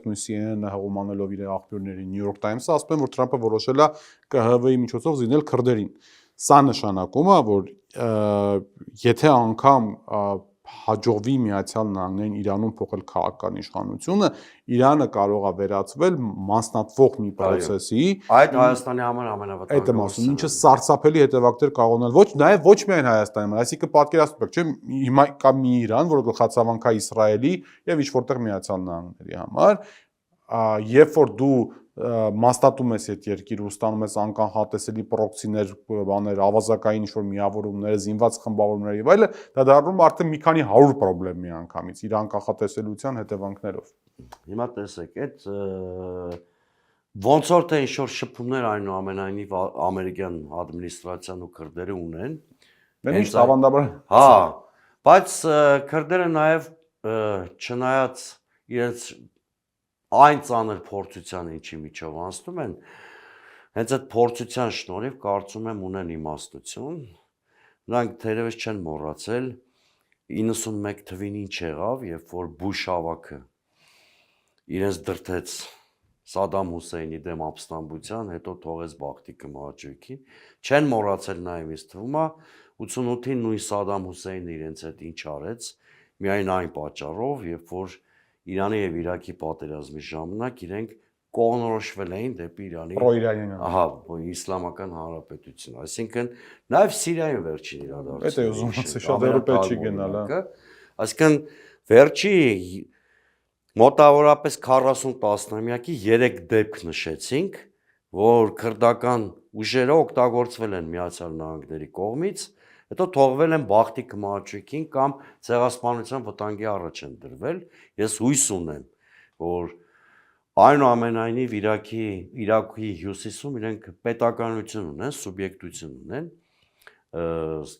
նույն CNN-ը հղում անելով իր աղբյուրների New York Times-ը ասում են, որ Թրամփը որոշել է ԿՀՎ-ի միջոցով զինել քրդերին։ Սա նշանակում է, որ եթե անգամ հաջողվի Միացյալ Նահանգներին Իրանում փոխել քաղաքական իշխանությունը, Իրանը կարող է վերածվել մասնատվող մի process-ի, այդ Հայաստանի համար ամենավտանգավորը, ինչը սարսափելի հետևանքներ կարող ունենալ նաև ոչ միայն Հայաստանի, այսինքն պատկերացնում եք, չէ՞, հիմա կա մի Իրան, որը գլխացավանք է Իսրայելի եւ ինչ որտեղ Միացյալ Նահանգների համար, երբ որ դու մասնատում ես այդ երկիրը, ստանում ես անկանխատեսելի պրոքսիներ, բաներ, ավազակային ինչ-որ միավորումներ, զինված խմբավորումներ եւ այլն, դա դառնում արդեն մի քանի 100 խնդրեմ միանգամից իր անկանխատեսելիության հետևանքներով։ Հիմա տեսեք, այդ ոնց որ թե ինչ-որ շփումներ այնուամենայնիվ ամերիկյան ադմինիստրացիան ու քրդերը ունեն, Միշտ ավանդաբար։ Հա, բայց քրդերը նաեւ չնայած իրենց այն ծանր փորձության ինչի միջով անցնում են, հենց այդ փորձության շնորհիվ կարծում եմ ունեն իմաստություն։ Նրանք թերևս չեն մոռացել 91 թվին ինչ եղավ, երբ որ Բուշ ավագը իրենց դրթեց Սադամ Հուսեյնի դեմ ապստամբության, հետո թողեց Բախտի կմահաճույքին, չեն մոռացել նաև ինձ թվում է 88-ին նույն Սադամ Հուսեյնը իրենց հետ ինչ արեց, միայն այն պատճառով, երբ որ Իրանի եւ Իրաքի պատերազմի ժամանակ իրենք կողմնորոշվել էին դեպի Իրանի պրոիրանյան, ահա, իսլամական հանրապետություն, այսինքն նաեւ Սիրիայում վերջին իրադարձությունները։ Դա ուզում եմ շատ եւրոպա չի գնալ, հա։ Այսինքն վերջի մոտավորապես 40 տասնամյակի 3 դեպք նշեցինք, որ քրդական ուժերը օգտագործվել են Միացյալ Նահանգների կողմից, հետո թողվել են Բախտի կմահաճույքին կամ ցեղասպանության վտանգի առաջ են դրվել։ Ես հույս ունեմ, որ այնուամենայնիվ Իրաքի հյուսիսում իրենք պետականություն ունեն, սուբյեկտություն ունեն,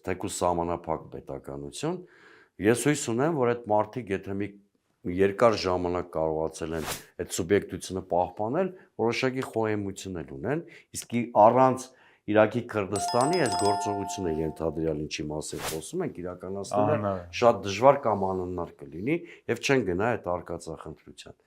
թեկուզ սահմանափակ պետականություն։ Ես հույս ունեմ, որ այդ մարդիկ, եթե մի երկար ժամանակ կարողացել են այդ սուբյեկտությունը պահպանել, որոշակի խոհեմություն ունեն, իսկ առանց Իրաքի Քրդստանի այս գործողությունը ենթադրյալ ինչի մասին խոսում ենք, իրականացնելը շատ դժվար կամ անհնար կլինի եւ չեն գնա այդ արկածախնդրության։